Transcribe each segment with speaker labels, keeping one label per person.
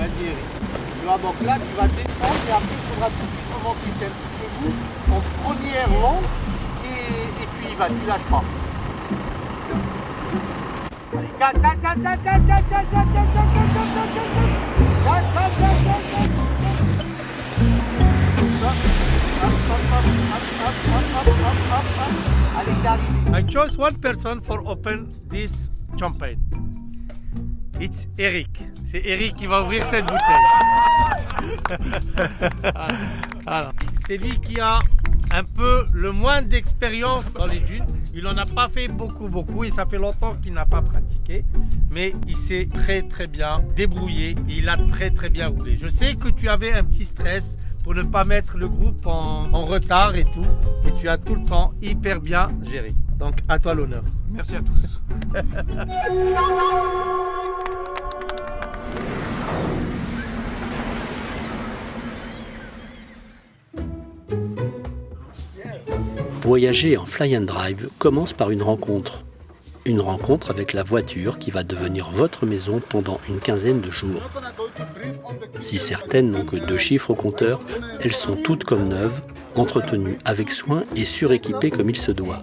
Speaker 1: Vas-y Eric. Tu vois, donc là tu vas descendre et après il faudra tout de suite remonter. C'est un petit peu vous en première longue et tu y vas, tu lâches pas. Allez, gaz, gaz, gaz, gaz, gaz, gaz, gaz, gaz, gaz, gaz, gaz, gaz, gaz, gaz, gaz. Gaz, gaz, gaz, gaz, gaz. Allez, tu arrives. I chose one person for open this champagne. It's Eric. C'est Eric qui va ouvrir cette bouteille. Alors, c'est lui qui a un peu le moins d'expérience dans les dunes. Il n'en a pas fait beaucoup et ça fait longtemps qu'il n'a pas pratiqué. Mais il s'est très bien débrouillé et il a très bien roulé. Je sais que tu avais un petit stress pour ne pas mettre le groupe en retard et tout. Et tu as tout le temps hyper bien géré. Donc à toi l'honneur.
Speaker 2: Merci à tous.
Speaker 3: Voyager en fly and drive commence par une rencontre. Une rencontre avec la voiture qui va devenir votre maison pendant une quinzaine de jours. Si certaines n'ont que 2 chiffres au compteur, elles sont toutes comme neuves, entretenues avec soin et suréquipées comme il se doit.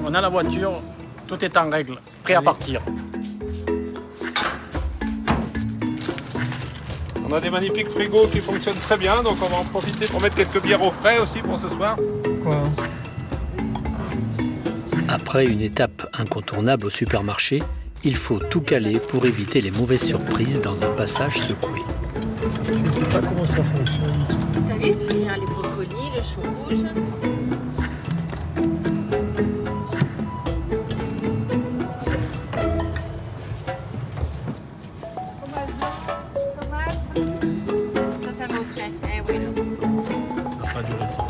Speaker 2: On a la voiture, tout est en règle, prêt à partir.
Speaker 4: On a des magnifiques frigos qui fonctionnent très bien, donc on va en profiter pour mettre quelques bières au frais aussi pour ce soir.
Speaker 5: Quoi ?
Speaker 3: Après une étape incontournable au supermarché, il faut tout caler pour éviter les mauvaises surprises dans un passage secoué.
Speaker 5: Je ne sais pas comment ça fonctionne.
Speaker 6: T'as vu ? Il y a les brocolis, le chou rouge. Ça va au frais. Eh oui, là.
Speaker 5: Ça va durer ça.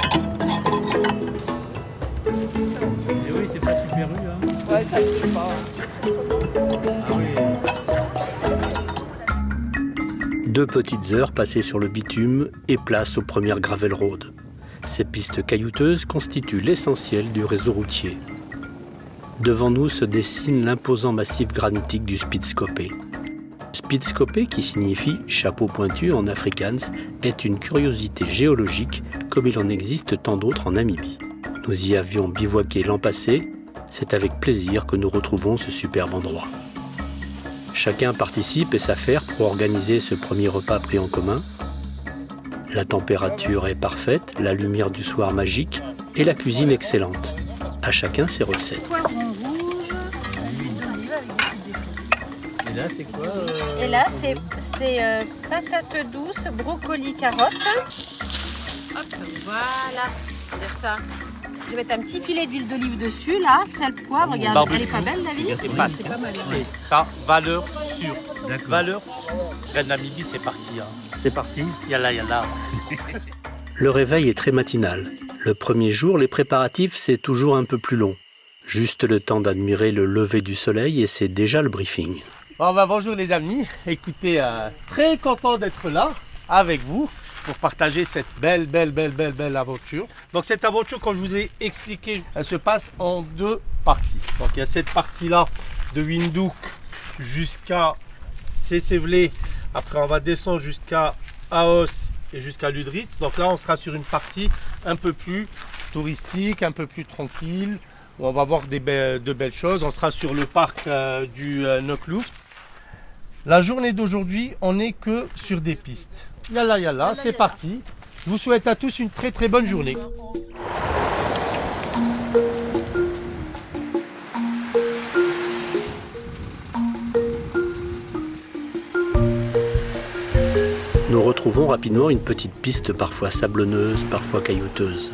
Speaker 1: Et oui, c'est pas super rue. Hein.
Speaker 7: Ouais, ça ne fait pas.
Speaker 1: Ah oui.
Speaker 3: 2 petites heures passées sur le bitume et place aux premières gravel road. Ces pistes caillouteuses constituent l'essentiel du réseau routier. Devant nous se dessine l'imposant massif granitique du Spitskopje. Spitskopje, qui signifie chapeau pointu en afrikaans, est une curiosité géologique comme il en existe tant d'autres en Namibie. Nous y avions bivouaqué l'an passé, c'est avec plaisir que nous retrouvons ce superbe endroit. Chacun participe et s'affaire pour organiser ce premier repas pris en commun. La température est parfaite, la lumière du soir magique et la cuisine excellente. À chacun ses recettes.
Speaker 1: Et là, c'est quoi
Speaker 6: Et là, c'est patates douces, brocolis, carottes. Hop, voilà. Faire ça. Je vais mettre un petit filet d'huile d'olive dessus, là, sel, poivre. Regarde, elle est pas belle, la vie.
Speaker 1: C'est pas mal. Ça, valeur sûre. Valeur sûre. La Namibie, c'est parti. Hein. C'est parti. Yalla.
Speaker 3: Le réveil est très matinal. Le premier jour, les préparatifs, c'est toujours un peu plus long. Juste le temps d'admirer le lever du soleil et c'est déjà le briefing.
Speaker 1: Bon, bonjour les amis. Écoutez, très content d'être là avec vous pour partager cette belle aventure. Donc cette aventure, comme je vous ai expliqué, elle se passe en 2 parties. Donc il y a cette partie-là de Windhoek jusqu'à Sesevlé. Après on va descendre jusqu'à Aos et jusqu'à Ludritz. Donc là on sera sur une partie un peu plus touristique, un peu plus tranquille, où on va voir de belles choses. On sera sur le parc du Nokluft. La journée d'aujourd'hui, on n'est que sur des pistes. Yalla, c'est parti. Je vous souhaite à tous une très bonne journée.
Speaker 3: Nous retrouvons rapidement une petite piste parfois sablonneuse, parfois caillouteuse.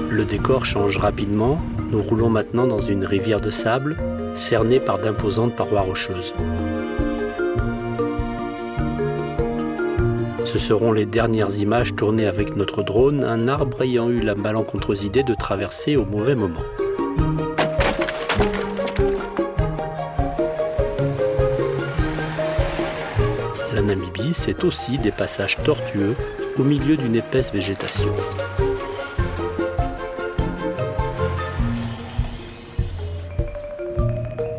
Speaker 3: Le décor change rapidement. Nous roulons maintenant dans une rivière de sable, cernée par d'imposantes parois rocheuses. Ce seront les dernières images tournées avec notre drone, un arbre ayant eu la malencontreuse idée de traverser au mauvais moment. La Namibie, c'est aussi des passages tortueux au milieu d'une épaisse végétation.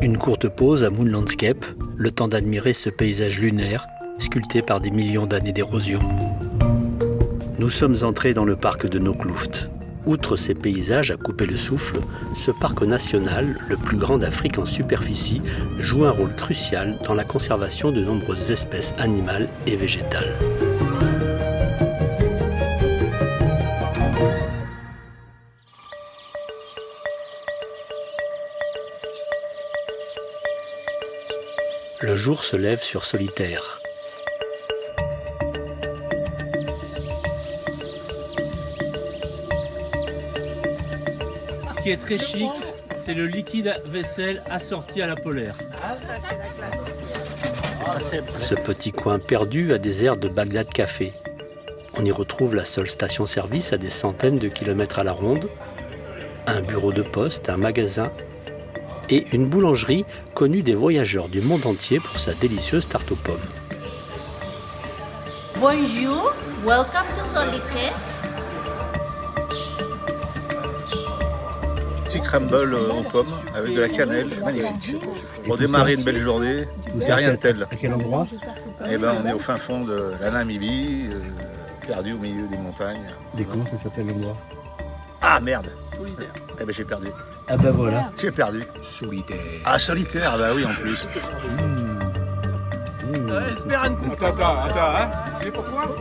Speaker 3: Une courte pause à Moon Landscape, le temps d'admirer ce paysage lunaire, sculpté par des millions d'années d'érosion. Nous sommes entrés dans le parc de Nokluft. Outre ces paysages à couper le souffle, ce parc national, le plus grand d'Afrique en superficie, joue un rôle crucial dans la conservation de nombreuses espèces animales et végétales. Le jour se lève sur Solitaire.
Speaker 5: Ce qui est très chic, c'est le liquide à vaisselle assorti à la polaire.
Speaker 3: Ce petit coin perdu a des airs de Bagdad Café. On y retrouve la seule station-service à des centaines de kilomètres à la ronde, un bureau de poste, un magasin et une boulangerie connue des voyageurs du monde entier pour sa délicieuse tarte aux pommes.
Speaker 7: Bonjour, welcome to Solitaire.
Speaker 8: Petit crumble aux pommes avec de la cannelle, magnifique. Pour démarrer une belle journée, il n'y a rien de tel.
Speaker 5: À quel endroit?
Speaker 8: Eh ben, on est au fin fond de la Namibie, perdu au milieu des montagnes.
Speaker 5: Et comment ça s'appelle l'endroit?
Speaker 8: Ah merde! Eh ben j'ai perdu.
Speaker 5: Ah bah voilà.
Speaker 8: J'ai perdu. Solitaire. Ah solitaire, bah oui en plus.
Speaker 4: Attends, hein? Tu sais pourquoi?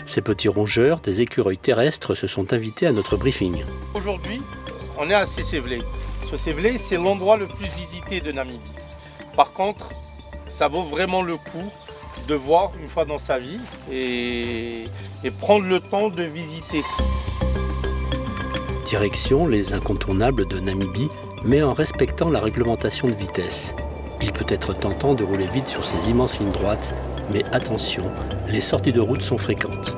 Speaker 3: Ces petits rongeurs, des écureuils terrestres, se sont invités à notre briefing.
Speaker 1: Aujourd'hui, on est à Sesevlé. Sesevlé, c'est l'endroit le plus visité de Namibie. Par contre, ça vaut vraiment le coup de voir une fois dans sa vie et prendre le temps de visiter.
Speaker 3: Direction les incontournables de Namibie, mais en respectant la réglementation de vitesse. Il peut être tentant de rouler vite sur ces immenses lignes droites, mais attention, les sorties de route sont fréquentes.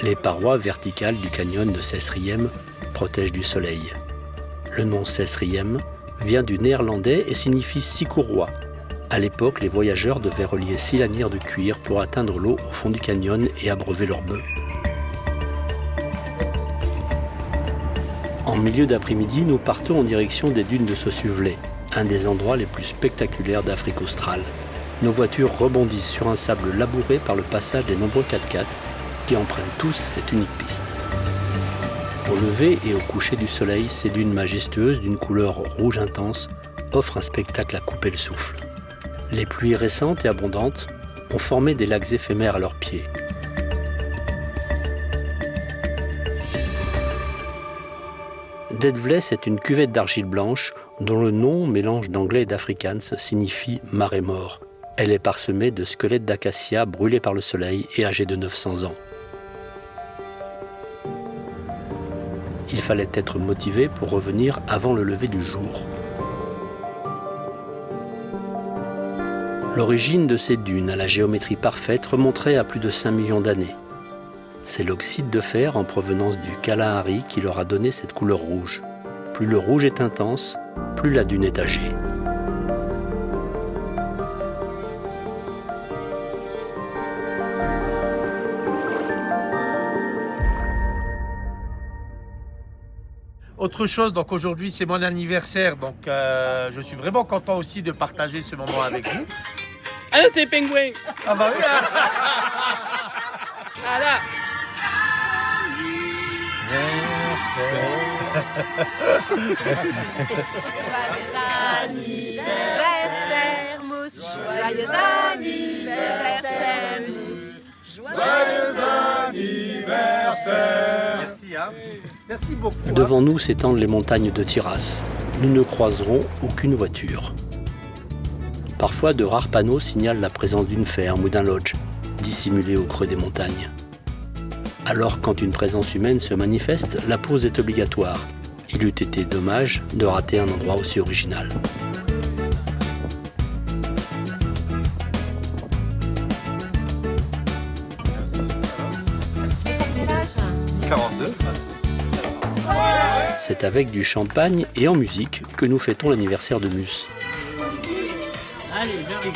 Speaker 3: Les parois verticales du canyon de Sesriem protègent du soleil. Le nom Sesriem vient du néerlandais et signifie 6 courroies. À l'époque, les voyageurs devaient relier 6 lanières de cuir pour atteindre l'eau au fond du canyon et abreuver leurs bœufs. En milieu d'après-midi, nous partons en direction des dunes de Sosuvlé, un des endroits les plus spectaculaires d'Afrique australe. Nos voitures rebondissent sur un sable labouré par le passage des nombreux 4x4 qui empruntent tous cette unique piste. Au lever et au coucher du soleil, ces dunes majestueuses d'une couleur rouge intense offrent un spectacle à couper le souffle. Les pluies récentes et abondantes ont formé des lacs éphémères à leurs pieds. Deadvlei, c'est une cuvette d'argile blanche dont le nom, mélange d'anglais et d'afrikaans, signifie « marais mort ». Elle est parsemée de squelettes d'acacia brûlés par le soleil et âgés de 900 ans. Il fallait être motivé pour revenir avant le lever du jour. L'origine de ces dunes à la géométrie parfaite remonterait à plus de 5 millions d'années. C'est l'oxyde de fer en provenance du Kalahari qui leur a donné cette couleur rouge. Plus le rouge est intense, plus la dune est âgée.
Speaker 1: Autre chose, donc aujourd'hui c'est mon anniversaire, donc je suis vraiment content aussi de partager ce moment avec vous.
Speaker 2: Ah, c'est pingouin.
Speaker 1: Ah bah oui.
Speaker 2: Voilà.
Speaker 1: Merci.
Speaker 6: Joyeux anniversaire, Mousse. Joyeux anniversaire, Mousse.
Speaker 4: Joyeux anniversaire!
Speaker 1: Merci, hein. Merci beaucoup.
Speaker 3: Devant nous s'étendent les montagnes de Tiras. Nous ne croiserons aucune voiture. Parfois, de rares panneaux signalent la présence d'une ferme ou d'un lodge, dissimulé au creux des montagnes. Alors, quand une présence humaine se manifeste, la pause est obligatoire. Il eût été dommage de rater un endroit aussi original. C'est avec du champagne et en musique que nous fêtons l'anniversaire de Mus.
Speaker 5: Allez, j'arrive.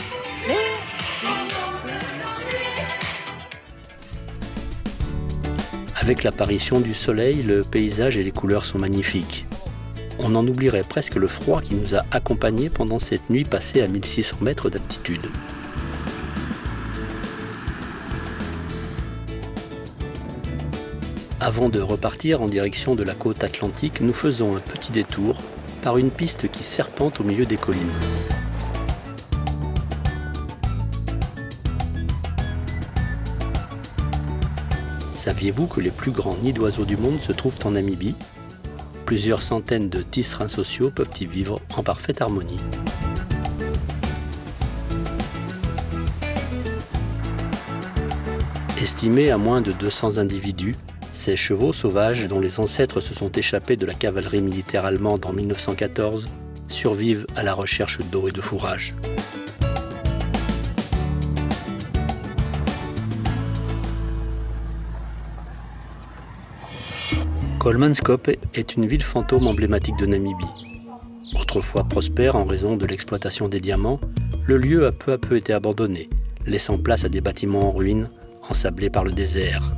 Speaker 3: Avec l'apparition du soleil, le paysage et les couleurs sont magnifiques. On en oublierait presque le froid qui nous a accompagnés pendant cette nuit passée à 1600 mètres d'altitude. Avant de repartir en direction de la côte atlantique, nous faisons un petit détour par une piste qui serpente au milieu des collines. Saviez-vous que les plus grands nids d'oiseaux du monde se trouvent en Namibie ? Plusieurs centaines de tisserins sociaux peuvent y vivre en parfaite harmonie. Estimés à moins de 200 individus, ces chevaux sauvages dont les ancêtres se sont échappés de la cavalerie militaire allemande en 1914 survivent à la recherche d'eau et de fourrage. Kolmanskop est une ville fantôme emblématique de Namibie. Autrefois prospère en raison de l'exploitation des diamants, le lieu a peu à peu été abandonné, laissant place à des bâtiments en ruine, ensablés par le désert.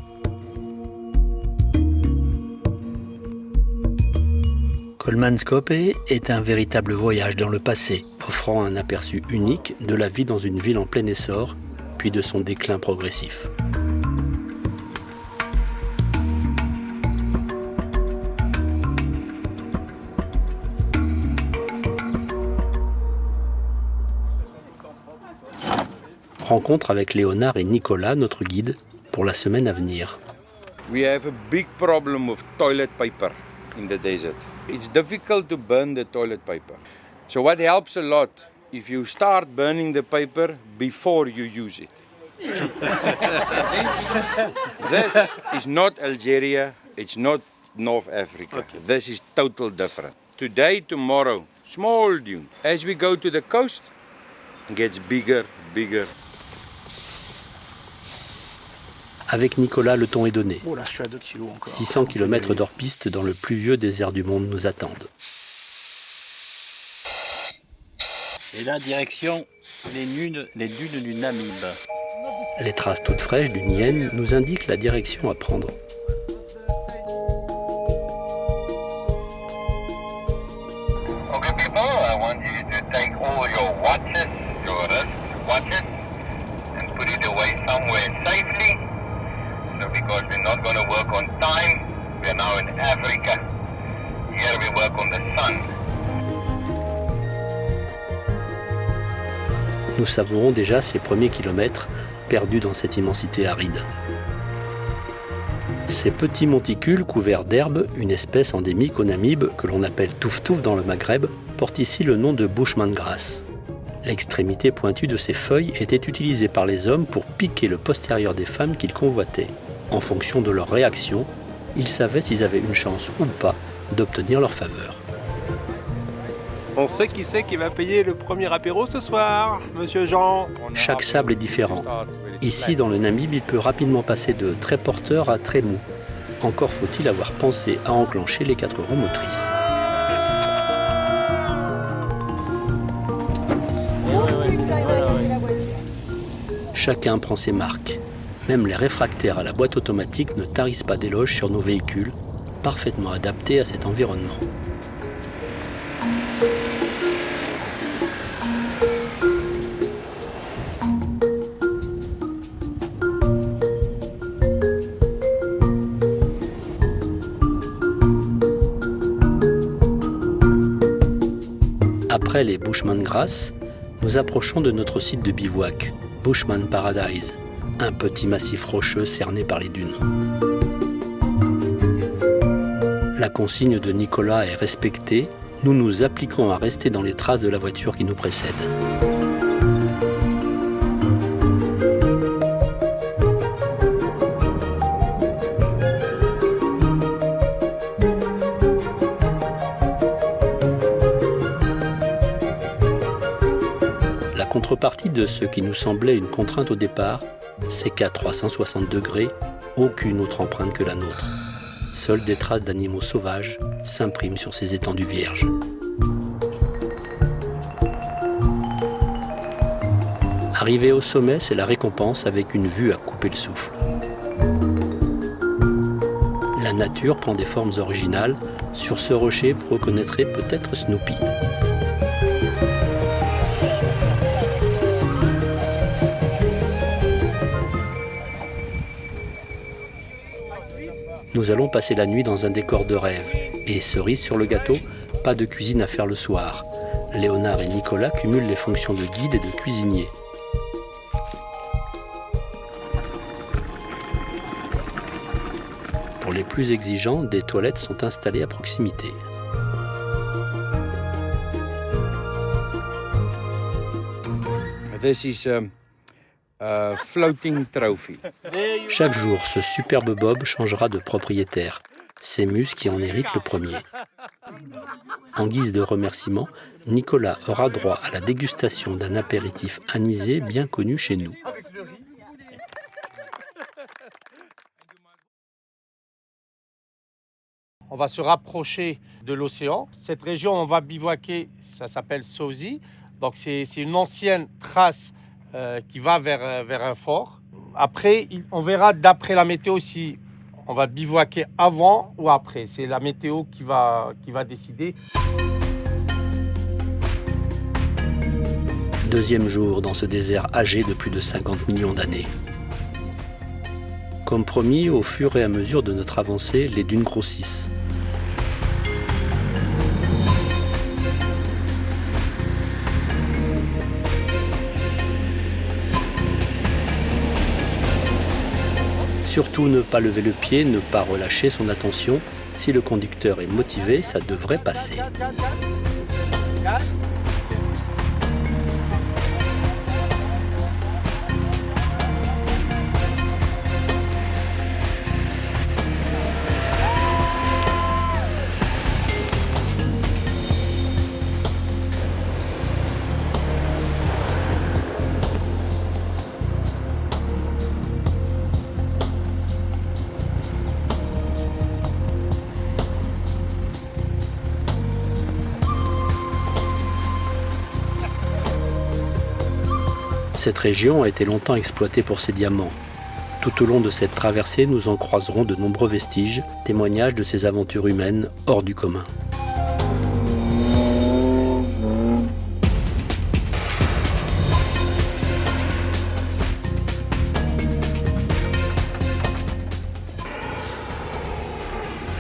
Speaker 3: Kolmanskop est un véritable voyage dans le passé, offrant un aperçu unique de la vie dans une ville en plein essor, puis de son déclin progressif. Rencontre avec Léonard et Nicolas, notre guide, pour la semaine à venir.
Speaker 9: We have a big problem with toilet paper in the desert. It's difficult to burn the toilet paper. So what helps a lot if you start burning the paper before you use it. This is not Algeria, it's not North Africa. Okay. This is total different. Today, tomorrow, small dune. As we go to the coast, it gets bigger, bigger.
Speaker 3: Avec Nicolas, le ton est donné. 600 km d'hors-piste dans le plus vieux désert du monde nous attendent.
Speaker 2: Et là, direction les dunes du Namib.
Speaker 3: Les traces toutes fraîches d'une hyène nous indiquent la direction à prendre.
Speaker 10: Okay, people, I want you to take all your watches, your wrist watches, and put it away somewhere safely. So because we're not going to work on time, we're now in Africa. Here we work on the sun.
Speaker 3: Nous savourons déjà ces premiers kilomètres perdus dans cette immensité aride. Ces petits monticules couverts d'herbe, une espèce endémique au Namib que l'on appelle touftouf dans le Maghreb, portent ici le nom de bushman grass. L'extrémité pointue de ces feuilles était utilisée par les hommes pour piquer le postérieur des femmes qu'ils convoitaient. En fonction de leur réaction, ils savaient s'ils avaient une chance ou pas d'obtenir leur faveur.
Speaker 4: On sait qui c'est qui va payer le premier apéro ce soir, monsieur Jean.
Speaker 3: Chaque sable est différent. Ici, dans le Namib, il peut rapidement passer de très porteur à très mou. Encore faut-il avoir pensé à enclencher les 4 roues motrices. Chacun prend ses marques. Même les réfractaires à la boîte automatique ne tarissent pas d'éloges sur nos véhicules, parfaitement adaptés à cet environnement. Après les bushman grass, nous approchons de notre site de bivouac, Bushman Paradise, un petit massif rocheux cerné par les dunes. La consigne de Nicolas est respectée, nous nous appliquons à rester dans les traces de la voiture qui nous précède. La contrepartie de ce qui nous semblait une contrainte au départ, c'est qu'à 360 degrés, aucune autre empreinte que la nôtre. Seules des traces d'animaux sauvages s'impriment sur ces étendues vierges. Arrivé au sommet, c'est la récompense avec une vue à couper le souffle. La nature prend des formes originales. Sur ce rocher, vous reconnaîtrez peut-être Snoopy. Nous allons passer la nuit dans un décor de rêve. Et cerise sur le gâteau, pas de cuisine à faire le soir. Léonard et Nicolas cumulent les fonctions de guide et de cuisinier. Pour les plus exigeants, des toilettes sont installées à proximité.
Speaker 9: This is a floating trophy.
Speaker 3: Chaque jour, ce superbe bob changera de propriétaire. C'est Mus qui en hérite le premier. En guise de remerciement, Nicolas aura droit à la dégustation d'un apéritif anisé bien connu chez nous.
Speaker 1: On va se rapprocher de l'océan. Cette région, on va bivouaquer, ça s'appelle Sozi. Donc c'est une ancienne trace qui va vers un fort. Après, on verra d'après la météo si on va bivouaquer avant ou après. C'est la météo qui va décider.
Speaker 3: Deuxième jour dans ce désert âgé de plus de 50 millions d'années. Comme promis, au fur et à mesure de notre avancée, les dunes grossissent. Surtout ne pas lever le pied, ne pas relâcher son attention. Si le conducteur est motivé, ça devrait passer. Cette région a été longtemps exploitée pour ses diamants. Tout au long de cette traversée, nous en croiserons de nombreux vestiges, témoignages de ces aventures humaines hors du commun.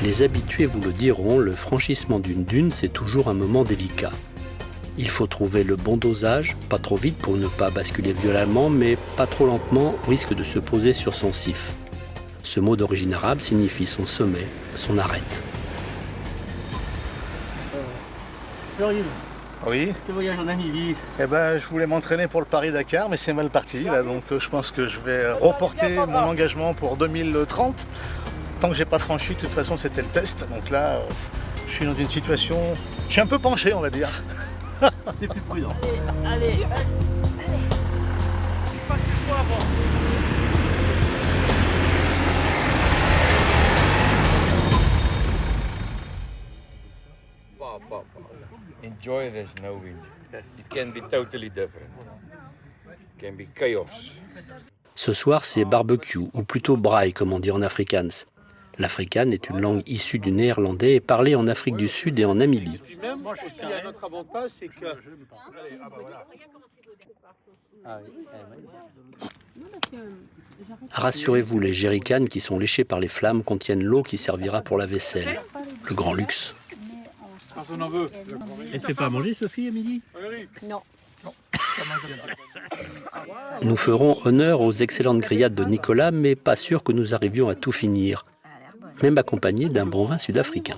Speaker 3: Les habitués vous le diront, le franchissement d'une dune, c'est toujours un moment délicat. Il faut trouver le bon dosage, pas trop vite pour ne pas basculer violemment, mais pas trop lentement, au risque de se poser sur son sif. Ce mot d'origine arabe signifie son sommet, son arête.
Speaker 8: Oui.
Speaker 5: Ce voyage en Namibie.
Speaker 8: Eh ben, je voulais m'entraîner pour le Paris-Dakar, mais c'est mal parti. Là, donc je pense que je vais reporter mon engagement pour 2030. Tant que j'ai pas franchi, de toute façon, c'était le test. Donc là, je suis dans une situation... Je suis un peu penché, on va dire.
Speaker 5: C'est plus prudent.
Speaker 6: Allez.
Speaker 9: Enjoy this no wind. It can be totally different. It can be chaos.
Speaker 3: Ce soir, c'est barbecue, ou plutôt braai, comme on dit en afrikaans. L'afrikaans est une langue issue du néerlandais et parlée en Afrique du Sud et en Namibie.
Speaker 1: Puis même, aussi, il y a un autre avantage, c'est que...
Speaker 3: Rassurez-vous, les jerrycans qui sont léchés par les flammes contiennent l'eau qui servira pour la vaisselle. Le grand luxe.
Speaker 5: Elle ne fait pas à manger, Sophie, à midi?
Speaker 6: Non.
Speaker 3: Nous ferons honneur aux excellentes grillades de Nicolas, mais pas sûr que nous arrivions à tout finir, même accompagné d'un bon vin sud-africain.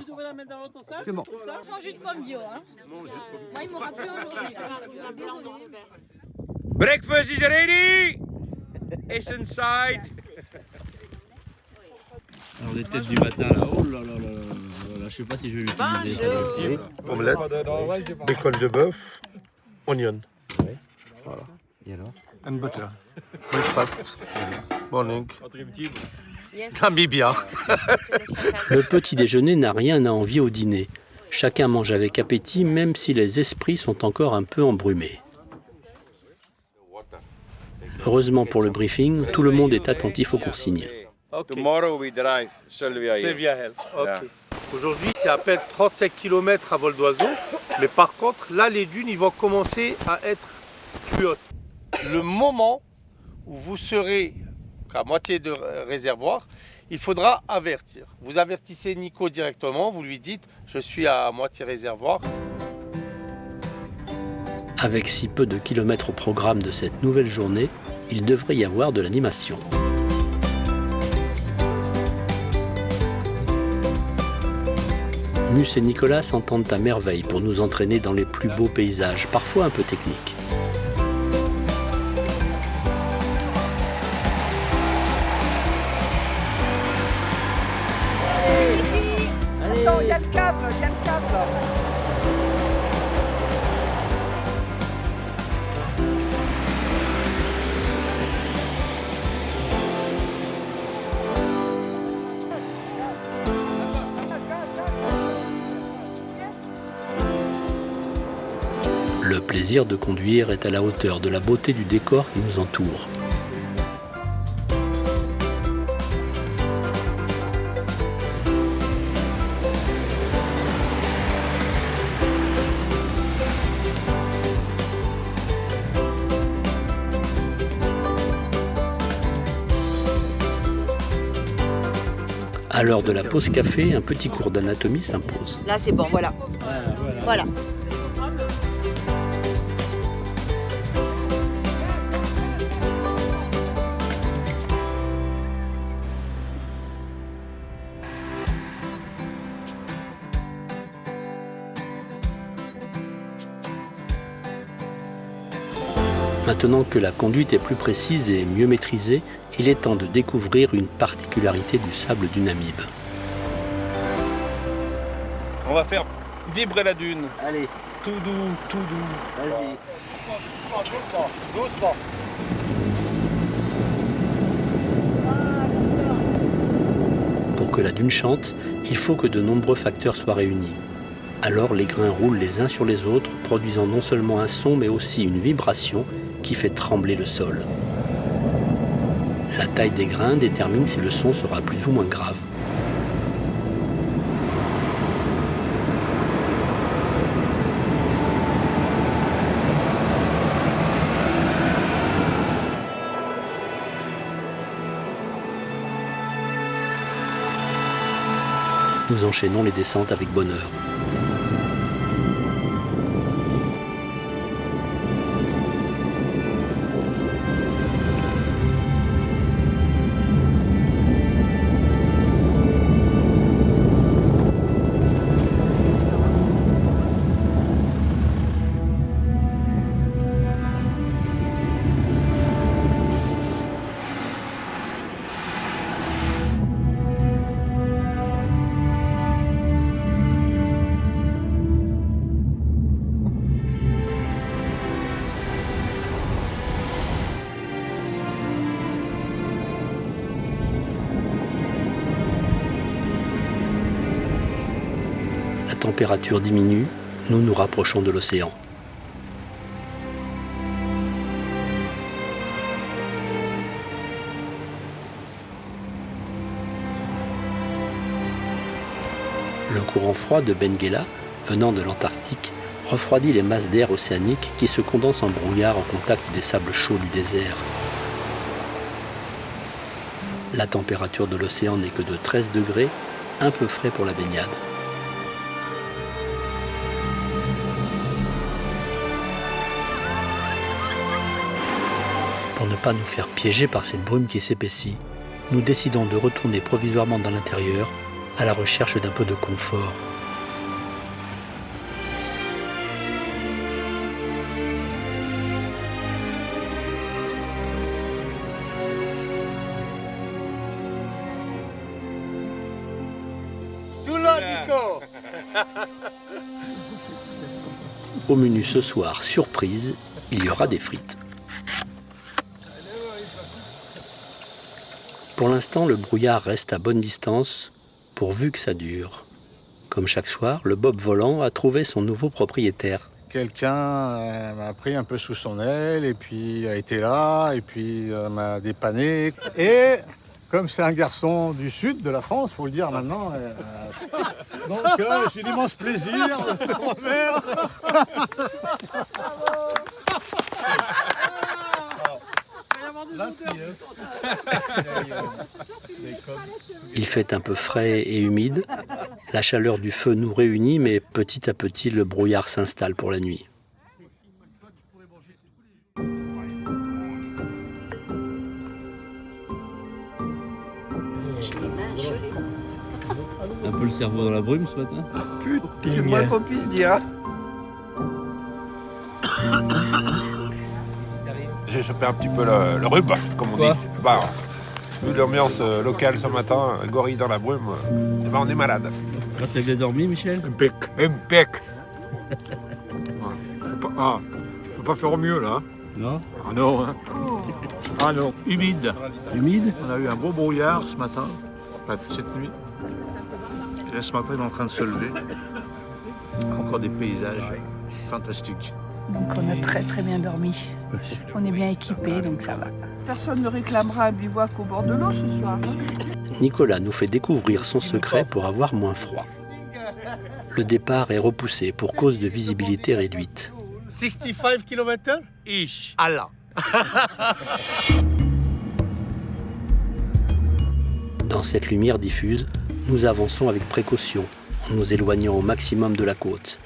Speaker 7: C'est bon. Sans jus de pomme bio, hein. Moi, il m'aura plus aujourd'hui.
Speaker 9: Breakfast is ready! It's inside!
Speaker 5: Alors, les têtes du matin, là. Oh là là là là. Je sais pas si je vais l'utiliser.
Speaker 1: Omelette, bacon de bœuf, oignon. Voilà.
Speaker 5: Et alors?
Speaker 1: And butter. Breakfast. Morning. Namibia.
Speaker 3: Le petit déjeuner n'a rien à envier au dîner. Chacun mange avec appétit, même si les esprits sont encore un peu embrumés. Heureusement pour le briefing, tout le monde est attentif aux consignes.
Speaker 1: Okay.
Speaker 9: Tomorrow we drive Sylvia Hill.
Speaker 1: Sylvia Hill. Ok.
Speaker 9: Yeah.
Speaker 1: Aujourd'hui, c'est à peine 35 km à vol d'oiseau. Mais par contre, là, les dunes, ils vont commencer à être plus hautes. Le moment où vous serez à moitié de réservoir, il faudra avertir. Vous avertissez Nico directement, vous lui dites « je suis à moitié réservoir ».
Speaker 3: Avec si peu de kilomètres au programme de cette nouvelle journée, il devrait y avoir de l'animation. Mus et Nicolas s'entendent à merveille pour nous entraîner dans les plus beaux paysages, parfois un peu techniques.
Speaker 11: Attends, il y a le cap, là.
Speaker 3: Le plaisir de conduire est à la hauteur de la beauté du décor qui nous entoure. À l'heure de la pause café, un petit cours d'anatomie s'impose.
Speaker 11: Là, c'est bon, voilà. Voilà.
Speaker 3: Maintenant que la conduite est plus précise et mieux maîtrisée, il est temps de découvrir une particularité du sable du Namib.
Speaker 4: On va faire vibrer la dune.
Speaker 5: Allez,
Speaker 4: Tout doux, tout doux.
Speaker 5: vas-y.
Speaker 1: Doucement.
Speaker 3: Pour que la dune chante, il faut que de nombreux facteurs soient réunis. Alors les grains roulent les uns sur les autres, produisant non seulement un son mais aussi une vibration qui fait trembler le sol. La taille des grains détermine si le son sera plus ou moins grave. Nous enchaînons les descentes avec bonheur. La température diminue, nous nous rapprochons de l'océan. Le courant froid de Benguela, venant de l'Antarctique, refroidit les masses d'air océanique qui se condensent en brouillard au contact des sables chauds du désert. La température de l'océan n'est que de 13 degrés, un peu frais pour la baignade. Pour ne pas nous faire piéger par cette brume qui s'épaissit, nous décidons de retourner provisoirement dans l'intérieur à la recherche d'un peu de confort. Au menu ce soir, surprise, il y aura des frites. Pour l'instant, le brouillard reste à bonne distance, pourvu que ça dure. Comme chaque soir, le bob volant a trouvé son nouveau propriétaire.
Speaker 8: quelqu'un m'a pris un peu sous son aile et puis a été là et puis m'a dépanné. Et comme c'est un garçon du sud de la France, faut le dire maintenant, donc j'ai l'immense plaisir de te remettre.
Speaker 3: Il fait un peu frais et humide. La chaleur du feu nous réunit, mais petit à petit, le brouillard s'installe pour la nuit.
Speaker 5: Un peu le cerveau dans la brume ce matin.
Speaker 11: C'est le moins qu'on puisse dire.
Speaker 4: J'ai chopé un petit peu le rhume, comme on dit. Bah, vu l'ambiance locale ce matin, un gorille dans la brume, bah, on est malade.
Speaker 5: Quand t'as bien dormi, Michel?
Speaker 8: Impec. Je peux pas faire mieux là.
Speaker 5: Non?
Speaker 8: Ah non, hein. Ah non. Humide.
Speaker 5: Humide?
Speaker 8: On a eu un beau brouillard ce matin, pas cette nuit. Et là ce matin il est en train de se lever. Encore des paysages fantastiques.
Speaker 12: Donc on a très très bien dormi. On est bien équipés, donc ça va.
Speaker 11: Personne ne réclamera un bivouac au bord de l'eau ce soir.
Speaker 3: Nicolas nous fait découvrir son secret pour avoir moins froid. Le départ est repoussé pour cause de visibilité réduite.
Speaker 1: 65 km
Speaker 2: Ish.
Speaker 1: Allah.
Speaker 3: Dans cette lumière diffuse, nous avançons avec précaution, en nous éloignant au maximum de la côte.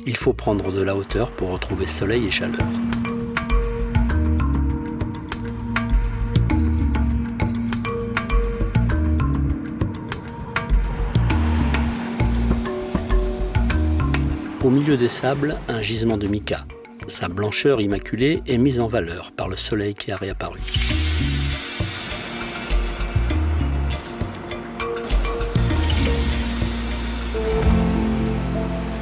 Speaker 3: Il faut prendre de la hauteur pour retrouver soleil et chaleur. Au milieu des sables, un gisement de mica. Sa blancheur immaculée est mise en valeur par le soleil qui a réapparu.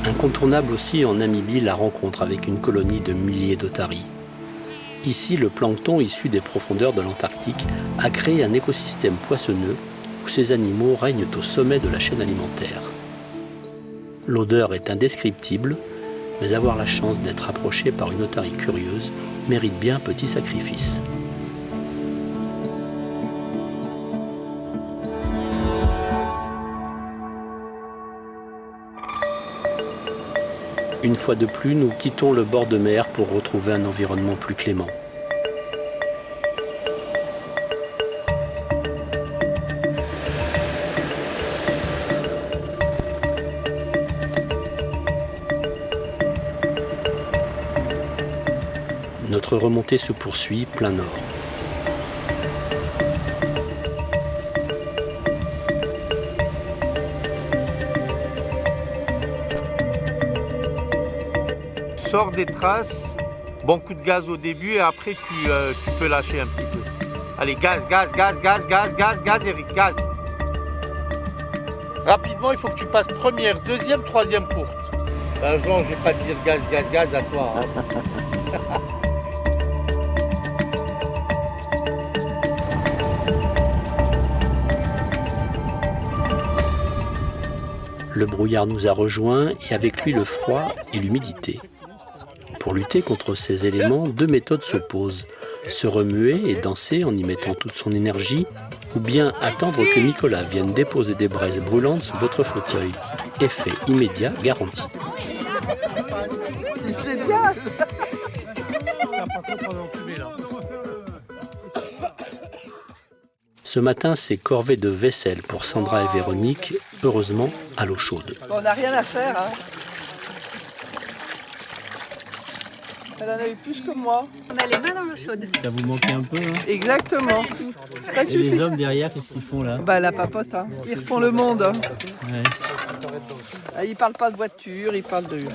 Speaker 3: Incontournable aussi en Namibie la rencontre avec une colonie de milliers d'otaries. Ici, le plancton issu des profondeurs de l'Antarctique a créé un écosystème poissonneux où ces animaux règnent au sommet de la chaîne alimentaire. L'odeur est indescriptible, mais avoir la chance d'être approché par une otarie curieuse mérite bien un petit sacrifice. Une fois de plus, nous quittons le bord de mer pour retrouver un environnement plus clément. Notre remontée se poursuit plein nord.
Speaker 1: Sors des traces, bon coup de gaz au début et après tu peux lâcher un petit peu. Allez, gaz, Eric, gaz. Rapidement, il faut que tu passes première, deuxième, troisième courte. Ben, Jean, je vais pas te dire gaz à toi. Hein.
Speaker 3: Le brouillard nous a rejoints et avec lui le froid et l'humidité. Pour lutter contre ces éléments, deux méthodes s'opposent. Se remuer et danser en y mettant toute son énergie, ou bien attendre que Nicolas vienne déposer des braises brûlantes sous votre fauteuil. Effet immédiat garanti.
Speaker 11: C'est génial!
Speaker 3: Ce matin, c'est corvée de vaisselle pour Sandra et Véronique, heureusement à l'eau chaude.
Speaker 11: On n'a rien à faire. Hein. Elle en a eu plus que moi.
Speaker 12: On a les mains dans l'eau chaude.
Speaker 5: Ça vous manquait un peu, hein?
Speaker 11: Exactement.
Speaker 5: Et les hommes derrière, qu'est-ce qu'ils font là?
Speaker 11: Bah la papote, hein. Ils refont le monde.
Speaker 5: Ouais.
Speaker 11: Ah, ils parlent pas de voiture, ils parlent de...
Speaker 12: Tu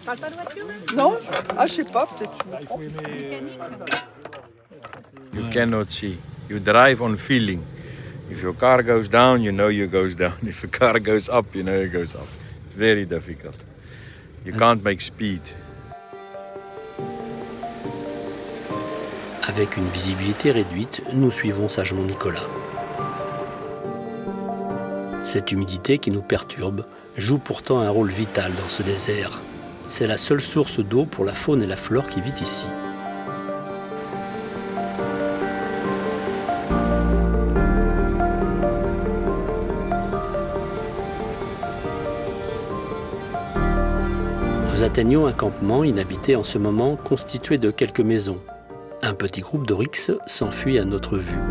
Speaker 12: parles pas de voiture là?
Speaker 11: Non? Ah je sais pas, peut-être que je me trompe.
Speaker 9: You cannot see. You drive on feeling. If your car goes down, you know it goes down. If a car goes up, you know it goes up. It's very difficult. You can't make speed.
Speaker 3: Avec une visibilité réduite, nous suivons sagement Nicolas. Cette humidité qui nous perturbe joue pourtant un rôle vital dans ce désert. C'est la seule source d'eau pour la faune et la flore qui vit ici. Nous atteignons un campement inhabité en ce moment constitué de quelques maisons. Un petit groupe d'oryx s'enfuit à notre vue.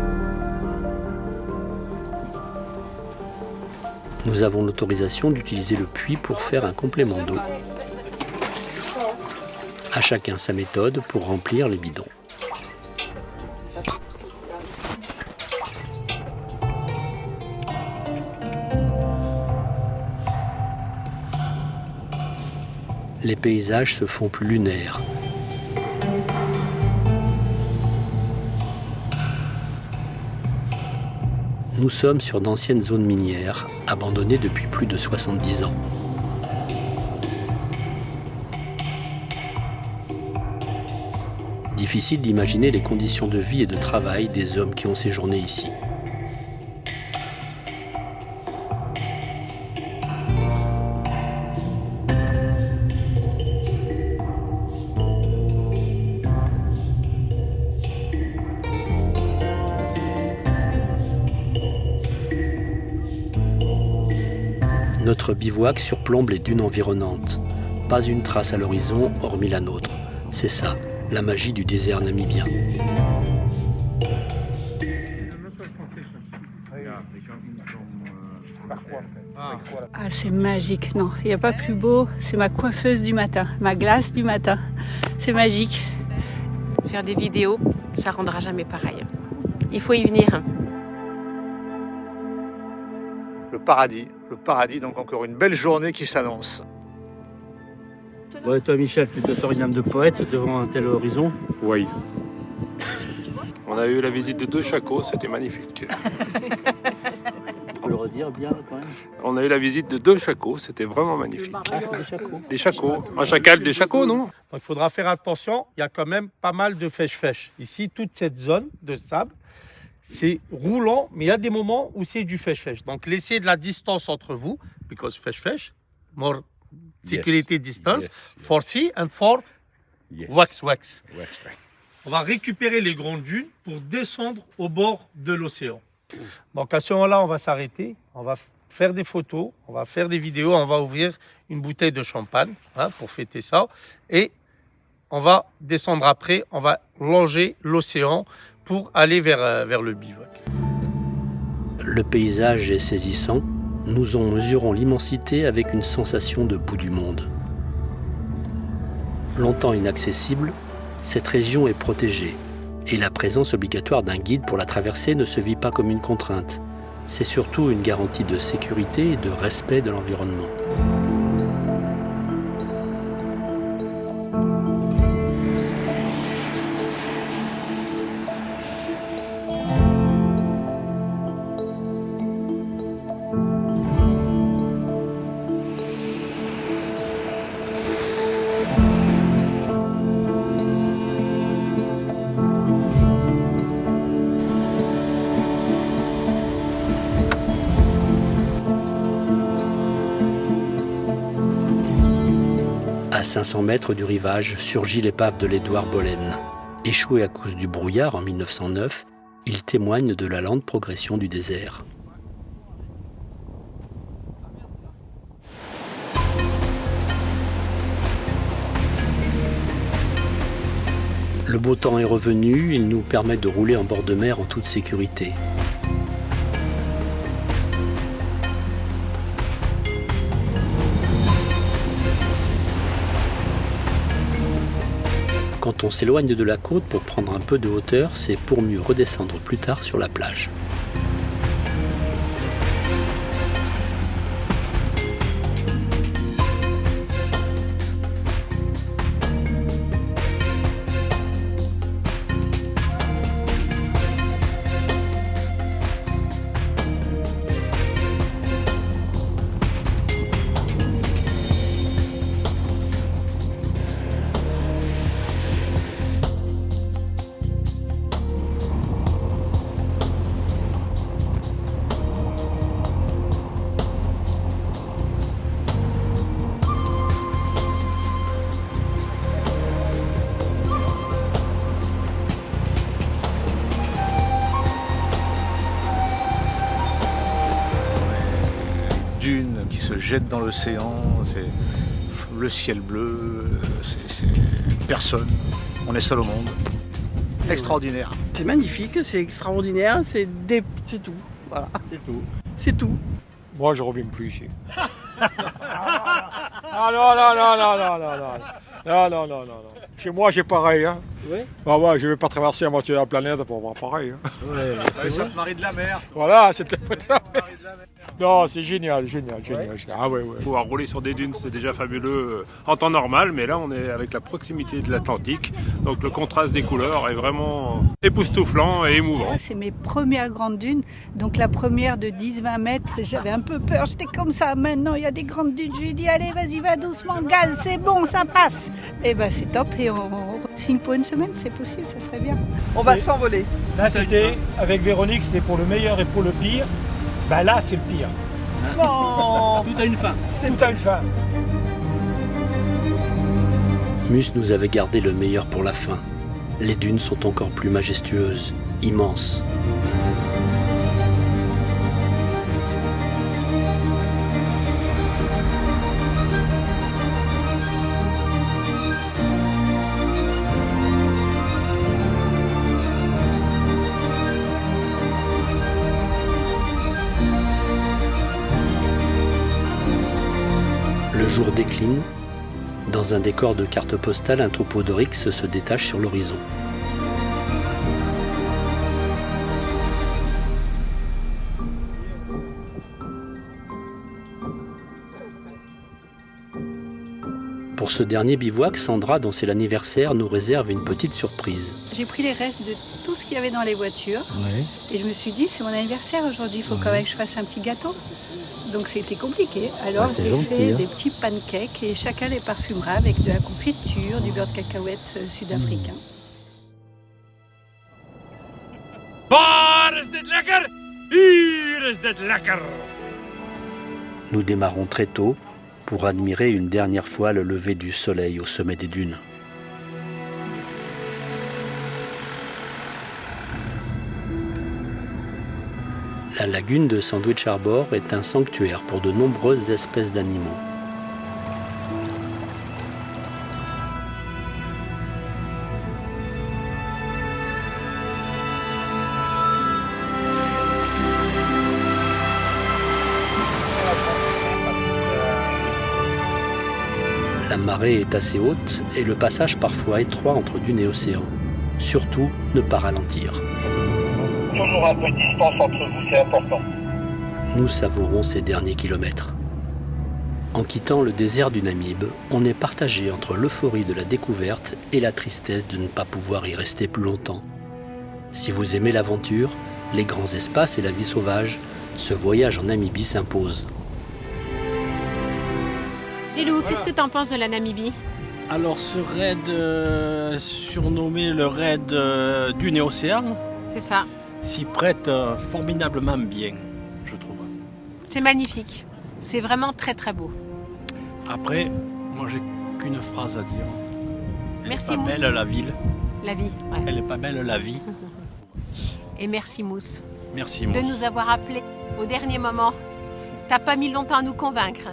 Speaker 3: Nous avons l'autorisation d'utiliser le puits pour faire un complément d'eau. À chacun sa méthode pour remplir les bidons. Les paysages se font plus lunaires. Nous sommes sur d'anciennes zones minières, abandonnées depuis plus de 70 ans. Difficile d'imaginer les conditions de vie et de travail des hommes qui ont séjourné ici. Notre bivouac surplombe les dunes environnantes. Pas une trace à l'horizon hormis la nôtre. C'est ça, la magie du désert namibien.
Speaker 12: Ah, c'est magique. Non, il n'y a pas plus beau. C'est ma coiffeuse du matin, ma glace du matin. C'est magique.
Speaker 6: Faire des vidéos, ça rendra jamais pareil. Il faut y venir.
Speaker 8: Le paradis, donc encore une belle journée qui s'annonce.
Speaker 3: Ouais, toi Michel, tu te sors une âme de poète devant un tel horizon?
Speaker 4: Oui. On a eu la visite de 2 chacos, c'était magnifique.
Speaker 3: On peut le redire bien quand même.
Speaker 4: On a eu la visite de 2 chacos, c'était vraiment magnifique.
Speaker 3: Ah, c'est des chacos.
Speaker 4: Des chacos. Un chacal, des chacos, non?
Speaker 1: Donc il faudra faire attention, il y a quand même pas mal de fèche-fèche. Ici, toute cette zone de sable, c'est roulant, mais il y a des moments où c'est du fèche-fèche. Donc laissez de la distance entre vous, because fèche-fèche, more security distance, for sea and for wax. On va récupérer les grandes dunes pour descendre au bord de l'océan. Donc à ce moment-là, on va s'arrêter, on va faire des photos, on va faire des vidéos, on va ouvrir une bouteille de champagne pour fêter ça. Et on va descendre après, on va longer l'océan pour aller vers le bivouac.
Speaker 3: Le paysage est saisissant. Nous en mesurons l'immensité avec une sensation de bout du monde. Longtemps inaccessible, cette région est protégée et la présence obligatoire d'un guide pour la traversée ne se vit pas comme une contrainte. C'est surtout une garantie de sécurité et de respect de l'environnement. À 500 mètres du rivage surgit l'épave de l'Edouard Bolen. Échoué à cause du brouillard en 1909, il témoigne de la lente progression du désert. Le beau temps est revenu, il nous permet de rouler en bord de mer en toute sécurité. Quand on s'éloigne de la côte pour prendre un peu de hauteur, c'est pour mieux redescendre plus tard sur la plage.
Speaker 8: se jette dans l'océan, c'est le ciel bleu, c'est personne, on est seul au monde. Extraordinaire.
Speaker 13: C'est magnifique, c'est extraordinaire, c'est tout. Voilà, c'est tout. C'est tout.
Speaker 14: Moi, je reviens plus ici. Ah non, non, non, non, non, non, non. Non, non, non, non, non. Chez moi, j'ai pareil. Hein.
Speaker 13: Oui.
Speaker 14: Bah ouais, je vais pas traverser la moitié de la planète pour voir pareil. Hein.
Speaker 8: Ouais, Sainte-Marie de la Mer.
Speaker 14: Voilà, c'était non, c'est génial, génial, génial.
Speaker 4: Ouais.
Speaker 14: Ah ouais, ouais.
Speaker 4: Pouvoir rouler sur des dunes, c'est déjà fabuleux en temps normal, mais là, on est avec la proximité de l'Atlantique. Donc le contraste des couleurs est vraiment époustouflant et émouvant.
Speaker 12: C'est mes premières grandes dunes. Donc la première de 10-20 mètres, j'avais un peu peur. J'étais comme ça. Maintenant, il y a des grandes dunes. J'ai dit, allez, vas-y, va doucement, gaz, c'est bon, ça passe. Et ben c'est top. Et on signe pour une semaine, c'est possible, ça serait bien.
Speaker 11: On va s'envoler.
Speaker 14: Là, c'était, avec Véronique, c'était pour le meilleur et pour le pire. Ben là, c'est le pire.
Speaker 11: Non.
Speaker 5: Tout a une fin.
Speaker 14: Tout a une fin.
Speaker 3: Mus nous avait gardé le meilleur pour la fin. Les dunes sont encore plus majestueuses, immenses. Le jour décline. Dans un décor de carte postale, un troupeau d'oryx se détache sur l'horizon. Pour ce dernier bivouac, Sandra, dont c'est l'anniversaire, nous réserve une petite surprise.
Speaker 12: J'ai pris les restes de tout ce qu'il y avait dans les voitures.
Speaker 3: Ouais.
Speaker 12: Et je me suis dit, c'est mon anniversaire aujourd'hui, il faut quand même que je fasse un petit gâteau. Donc c'était compliqué. Alors j'ai fait des petits pancakes et chacun les parfumera avec de la confiture, du beurre de cacahuète sud-africain.
Speaker 3: Nous démarrons très tôt pour admirer une dernière fois le lever du soleil au sommet des dunes. La lagune de Sandwich Harbour est un sanctuaire pour de nombreuses espèces d'animaux. La marée est assez haute et le passage parfois étroit entre dunes et océan. Surtout, ne pas ralentir.
Speaker 10: Toujours un peu de distance entre vous, c'est important.
Speaker 3: Nous savourons ces derniers kilomètres. En quittant le désert du Namib, on est partagé entre l'euphorie de la découverte et la tristesse de ne pas pouvoir y rester plus longtemps. Si vous aimez l'aventure, les grands espaces et la vie sauvage, ce voyage en Namibie s'impose.
Speaker 6: Gilou, qu'est-ce que tu en penses de la Namibie?
Speaker 5: Alors ce raid surnommé le raid du Néocéan,
Speaker 6: C'est ça.
Speaker 5: s'y prête formidablement bien, je trouve.
Speaker 6: C'est magnifique. C'est vraiment très très beau.
Speaker 5: Après, moi j'ai qu'une phrase à dire. Elle
Speaker 6: Merci,
Speaker 5: est pas
Speaker 6: Mousse.
Speaker 5: belle la ville.
Speaker 6: La vie, ouais.
Speaker 5: Elle est pas belle la vie.
Speaker 6: Et merci Mousse
Speaker 5: Merci
Speaker 6: de
Speaker 5: Mousse.
Speaker 6: nous avoir appelés au dernier moment. T'as pas mis longtemps à nous convaincre.